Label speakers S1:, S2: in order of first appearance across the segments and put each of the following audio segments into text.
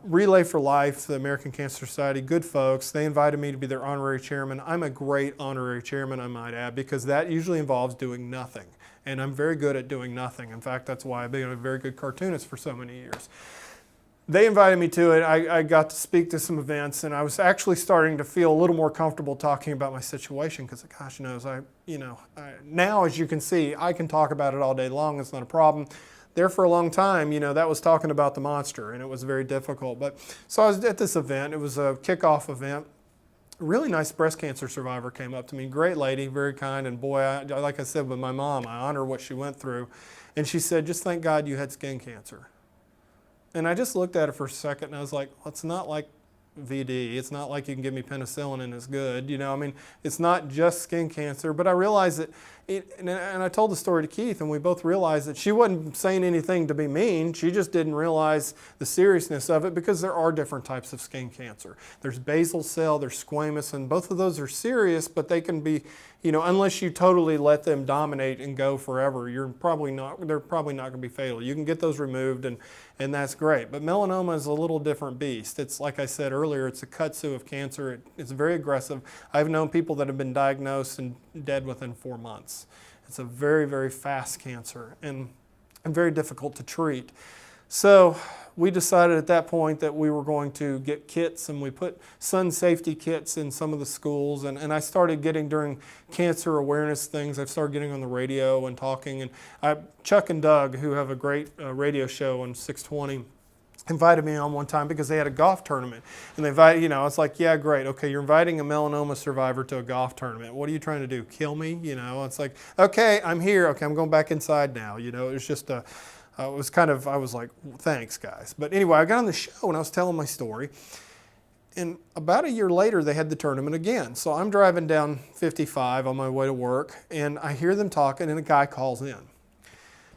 S1: Relay for Life, the American Cancer Society, good folks. They invited me to be their honorary chairman. I'm a great honorary chairman, I might add, because that usually involves doing nothing. And I'm very good at doing nothing. In fact, that's why I've been a very good cartoonist for so many years. They invited me to it. I got to speak to some events, and I was actually starting to feel a little more comfortable talking about my situation because, gosh knows, now as you can see, I can talk about it all day long. It's not a problem. There for a long time, that was talking about the monster, and it was very difficult. But so I was at this event. It was a kickoff event. A really nice breast cancer survivor came up to me. Great lady, very kind, and boy, like I said with my mom, I honor what she went through. And she said, "Just thank God you had skin cancer." And I just looked at it for a second, and I was like, well, it's not like VD. It's not like you can give me penicillin and it's good. It's not just skin cancer. But I realized that, and I told the story to Keith, and we both realized that she wasn't saying anything to be mean. She just didn't realize the seriousness of it because there are different types of skin cancer. There's basal cell, there's squamous, and both of those are serious, but they can be, unless you totally let them dominate and go forever, they're probably not going to be fatal. You can get those removed, and that's great. But melanoma is a little different beast. It's, like I said earlier, it's a kudzu of cancer. It's very aggressive. I've known people that have been diagnosed and dead within 4 months. It's a very, very fast cancer and very difficult to treat. So we decided at that point that we were going to get kits, and we put sun safety kits in some of the schools, and I started getting, during cancer awareness things, I started getting on the radio and talking, and Chuck and Doug, who have a great radio show on 620, invited me on one time because they had a golf tournament, and they invited, I was like, yeah, great, okay, you're inviting a melanoma survivor to a golf tournament. What are you trying to do, kill me? It's like, okay, I'm here, okay, I'm going back inside now. It was just I was like, thanks, guys. But anyway, I got on the show and I was telling my story. And about a year later, they had the tournament again. So I'm driving down 55 on my way to work, and I hear them talking, and a guy calls in.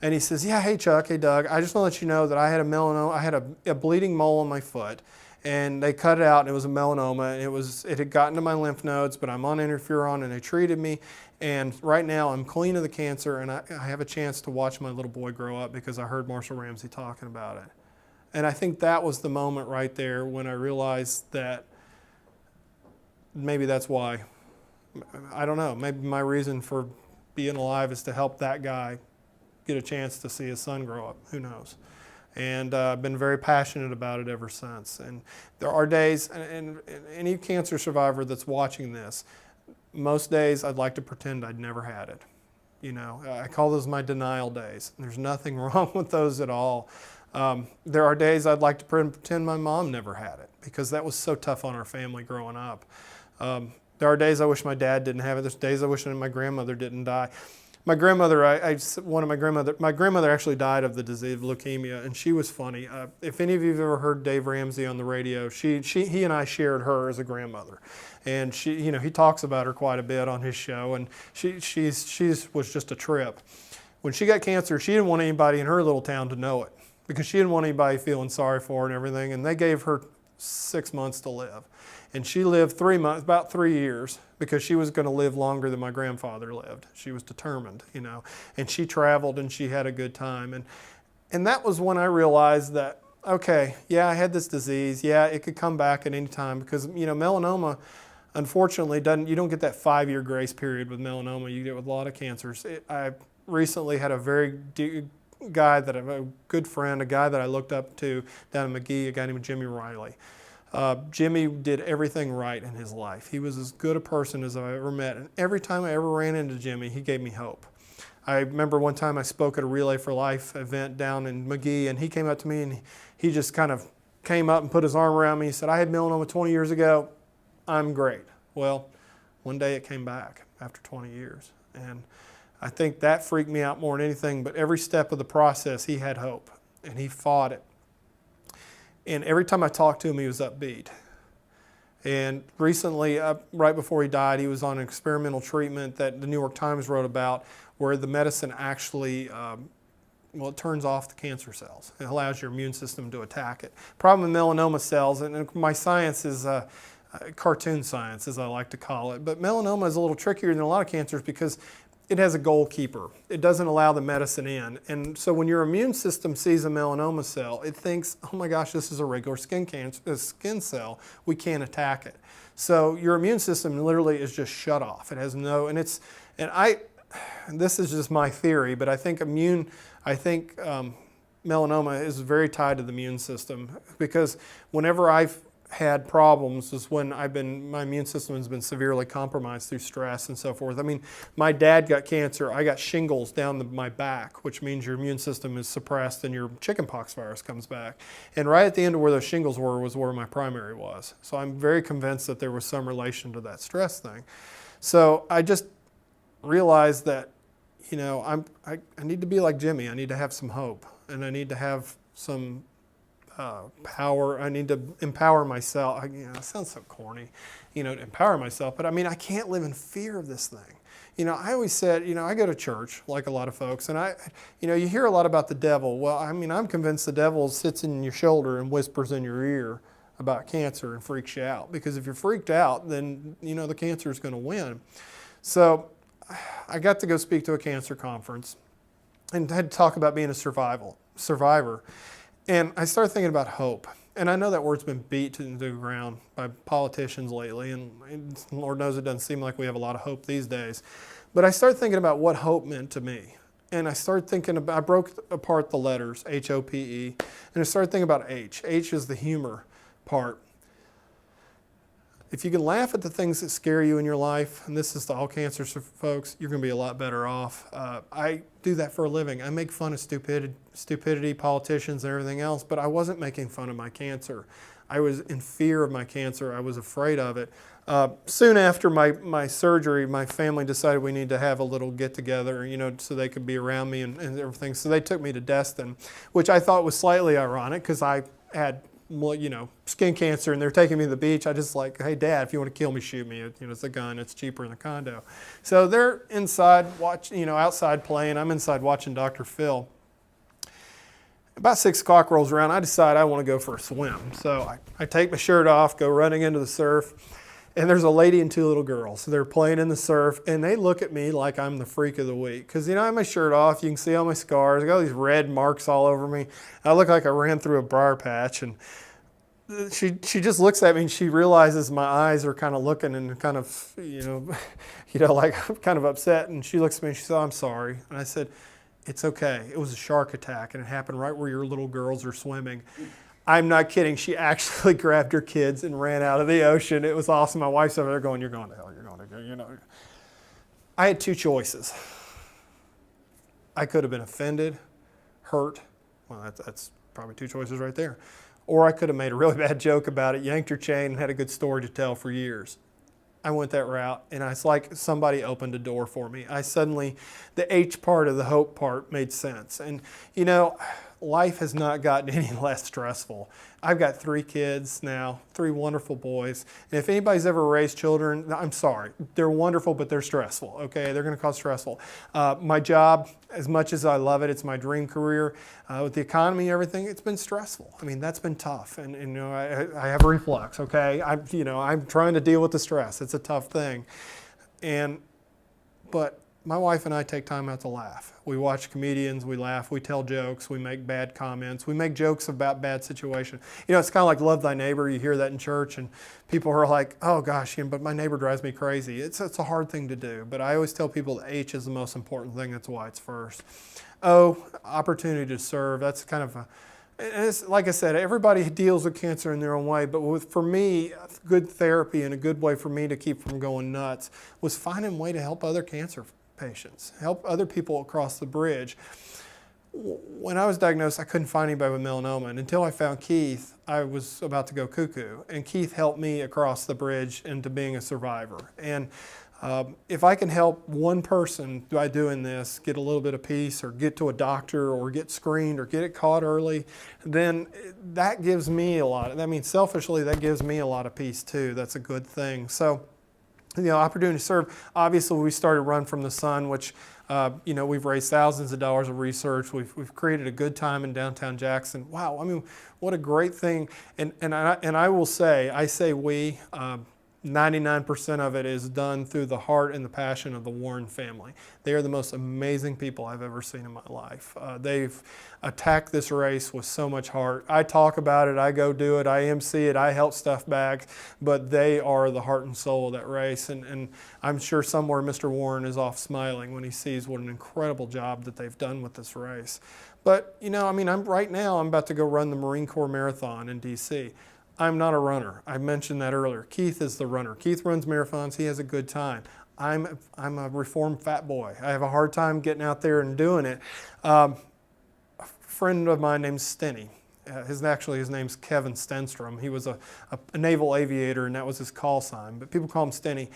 S1: And he says, yeah, hey, Chuck, hey, Doug, I just want to let you know that I had a melanoma. I had a bleeding mole on my foot, and they cut it out, and it was a melanoma. And it had gotten to my lymph nodes, but I'm on interferon, and they treated me. And right now, I'm clean of the cancer, and I have a chance to watch my little boy grow up because I heard Marshall Ramsey talking about it. And I think that was the moment right there when I realized that maybe that's why. I don't know. Maybe my reason for being alive is to help that guy get a chance to see his son grow up. Who knows? And I've been very passionate about it ever since. And there are days, and any cancer survivor that's watching this, most days I'd like to pretend I'd never had it. I call those my denial days. There's nothing wrong with those at all. There are days I'd like to pretend my mom never had it because that was so tough on our family growing up. There are days I wish my dad didn't have it. There's days I wish my grandmother didn't die. My grandmother, my grandmother actually died of the disease of leukemia, and she was funny. If any of you have ever heard Dave Ramsey on the radio, he and I shared her as a grandmother, and he talks about her quite a bit on his show, and she was just a trip. When she got cancer, she didn't want anybody in her little town to know it because she didn't want anybody feeling sorry for her and everything, and they gave her 6 months to live. And she lived 3 months, about 3 years, because she was going to live longer than my grandfather lived. She was determined, and she traveled and she had a good time. And that was when I realized that, okay, yeah, I had this disease. Yeah, it could come back at any time because, melanoma, unfortunately, you don't get that 5-year grace period with melanoma. You get with a lot of cancers. I recently had a a good friend, a guy that I looked up to down in McGee, a guy named Jimmy Riley. Jimmy did everything right in his life. He was as good a person as I've ever met. And every time I ever ran into Jimmy, he gave me hope. I remember one time I spoke at a Relay for Life event down in McGee, and he came up to me and he just kind of came up and put his arm around me. He said, I had melanoma 20 years ago. I'm great. Well, one day it came back after 20 years. And I think that freaked me out more than anything, but every step of the process, he had hope, and he fought it. And every time I talked to him, he was upbeat. And recently, right before he died, he was on an experimental treatment that the New York Times wrote about where the medicine actually, it turns off the cancer cells. It allows your immune system to attack it. Problem with melanoma cells, and my science is, cartoon science, as I like to call it. But melanoma is a little trickier than a lot of cancers because it has a goalkeeper. It doesn't allow the medicine in. And so when your immune system sees a melanoma cell, it thinks, oh my gosh, this is a regular skin cell. We can't attack it. So your immune system literally is just shut off. It has no, and this is just my theory, but I think melanoma is very tied to the immune system, because whenever I've had problems is when my immune system has been severely compromised through stress and so forth. I mean, my dad got cancer. I got shingles down my back, which means your immune system is suppressed and your chickenpox virus comes back. And right at the end of where those shingles were was where my primary was. So I'm very convinced that there was some relation to that stress thing. So I just realized that, I need to be like Jimmy. I need to have some hope, and I need to have some power. I need to empower myself. It sounds so corny, to empower myself. But I mean, I can't live in fear of this thing. I always said, I go to church like a lot of folks, and you hear a lot about the devil. Well, I mean, I'm convinced the devil sits in your shoulder and whispers in your ear about cancer and freaks you out. Because if you're freaked out, then, the cancer is going to win. So I got to go speak to a cancer conference and had to talk about being a survivor. And I started thinking about hope. And I know that word's been beat into the ground by politicians lately, and Lord knows it doesn't seem like we have a lot of hope these days. But I started thinking about what hope meant to me. And I started thinking about, I broke apart the letters, H-O-P-E, and I started thinking about H. H is the humor part. If you can laugh at the things that scare you in your life, and this is to all cancer folks, you're going to be a lot better off. I do that for a living. I make fun of stupidity, politicians, and everything else, but I wasn't making fun of my cancer. I was in fear of my cancer. I was afraid of it. Soon after my surgery, my family decided we need to have a little get-together, so they could be around me and everything. So they took me to Destin, which I thought was slightly ironic because I had skin cancer, and they're taking me to the beach. I just like, hey, Dad, if you want to kill me, shoot me. It's a gun. It's cheaper in the condo. So they're inside, outside playing. I'm inside watching Dr. Phil. About 6 o'clock rolls around. I decide I want to go for a swim. So I take my shirt off, go running into the surf, and there's a lady and 2 little girls. They're playing in the surf, and they look at me like I'm the freak of the week. Because, I have my shirt off. You can see all my scars. I got all these red marks all over me. I look like I ran through a briar patch. And she just looks at me, and she realizes my eyes are kind of looking and kind of, like I'm kind of upset. And she looks at me and she said, I'm sorry. And I said, it's okay. It was a shark attack, and it happened right where your little girls are swimming. I'm not kidding. She actually grabbed her kids and ran out of the ocean. It was awesome. My wife's over there going, you're going to hell. You're going to go, I had 2 choices. I could have been offended, hurt. Well, that's probably 2 choices right there. Or I could have made a really bad joke about it, yanked her chain, and had a good story to tell for years. I went that route, and it's like somebody opened a door for me. The H part of the hope part made sense. And, life has not gotten any less stressful. I've got 3 kids now, 3 wonderful boys. And if anybody's ever raised children, I'm sorry. They're wonderful, but they're stressful, okay? They're going to cause stressful. My job, as much as I love it, it's my dream career. With the economy and everything, it's been stressful. I mean, that's been tough. And I have reflux, okay? I'm trying to deal with the stress. It's a tough thing. But my wife and I take time out to laugh. We watch comedians, we laugh, we tell jokes, we make bad comments, we make jokes about bad situations. It's kind of like love thy neighbor. You hear that in church, and people are like, oh gosh, but my neighbor drives me crazy. It's a hard thing to do, but I always tell people that H is the most important thing. That's why it's first. O, opportunity to serve. That's kind of it's, like I said, everybody deals with cancer in their own way, but for me, good therapy and a good way for me to keep from going nuts was finding a way to help other cancer patients, help other people across the bridge. When I was diagnosed, I couldn't find anybody with melanoma, and until I found Keith, I was about to go cuckoo, and Keith helped me across the bridge into being a survivor. And if I can help one person by doing this get a little bit of peace, or get to a doctor, or get screened, or get it caught early, then that gives me a lot. I mean, selfishly, that gives me a lot of peace too. That's a good thing. So opportunity to serve. Obviously, we started Run from the Sun, which, we've raised thousands of dollars of research. We've created a good time in downtown Jackson. Wow, I mean, what a great thing. And I will say, I say we, 99% of it is done through the heart and the passion of the Warren family. They are the most amazing people I've ever seen in my life. They've attacked this race with so much heart. I talk about it, I go do it, I MC it, I help stuff back, but they are the heart and soul of that race. And I'm sure somewhere Mr. Warren is off smiling when he sees what an incredible job that they've done with this race. But, right now I'm about to go run the Marine Corps Marathon in D.C. I'm not a runner. I mentioned that earlier. Keith is the runner. Keith runs marathons. He has a good time. I'm a reformed fat boy. I have a hard time getting out there and doing it. A friend of mine named Stenny. His name's Kevin Stenstrom. He was a naval aviator, and that was his call sign. But people call him Stenny.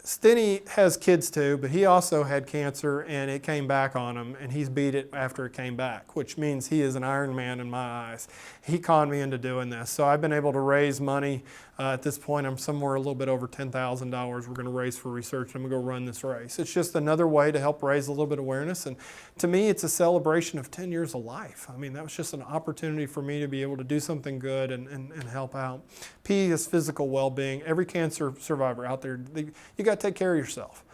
S1: Stenny has kids too, but he also had cancer and it came back on him, and he's beat it after it came back, which means he is an Iron Man in my eyes. He conned me into doing this. So I've been able to raise money. At this point, I'm somewhere a little bit over $10,000 we're going to raise for research. I'm going to go run this race. It's just another way to help raise a little bit of awareness. And to me, it's a celebration of 10 years of life. I mean, that was just an opportunity for me to be able to do something good and help out. P is physical well-being. Every cancer survivor out there, you got to take care of yourself.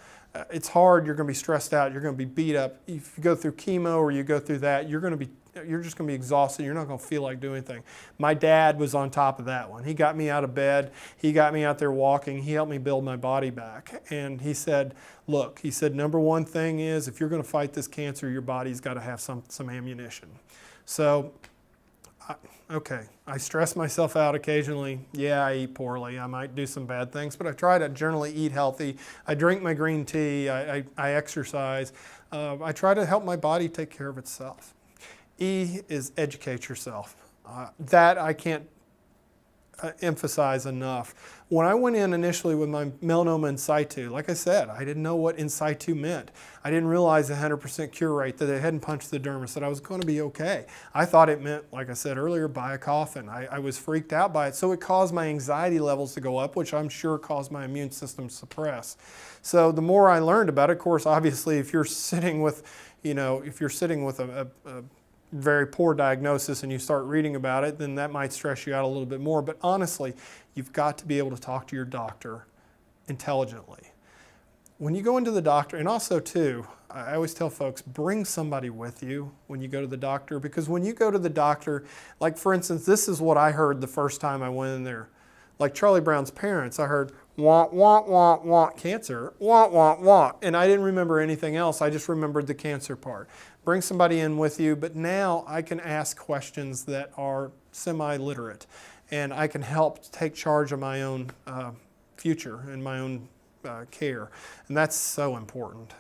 S1: It's hard. You're going to be stressed out. You're going to be beat up. If you go through chemo or you go through that, you're just going to be exhausted. You're not going to feel like doing anything. My dad was on top of that one. He got me out of bed. He got me out there walking. He helped me build my body back. And he said, look, number one thing is if you're going to fight this cancer, your body's got to have some ammunition. So, I stress myself out occasionally. Yeah, I eat poorly. I might do some bad things, but I try to generally eat healthy. I drink my green tea. I exercise. I try to help my body take care of itself. E is educate yourself. That I can't emphasize enough. When I went in initially with my melanoma in situ, like I said, I didn't know what in situ meant. I didn't realize the 100% cure rate, that it hadn't punched the dermis, that I was going to be okay. I thought it meant, like I said earlier, buy a coffin. I was freaked out by it, so it caused my anxiety levels to go up, which I'm sure caused my immune system to suppress. So the more I learned about it, of course, obviously, if you're sitting with, a very poor diagnosis and you start reading about it, then that might stress you out a little bit more. But honestly, you've got to be able to talk to your doctor intelligently. When you go into the doctor, and also too, I always tell folks, bring somebody with you when you go to the doctor, because when you go to the doctor, like for instance, this is what I heard the first time I went in there. Like Charlie Brown's parents, I heard, want, want, want, want, cancer, want, want, want. And I didn't remember anything else. I just remembered the cancer part. Bring somebody in with you, but now I can ask questions that are semi-literate, and I can help take charge of my own future and my own care. And that's so important.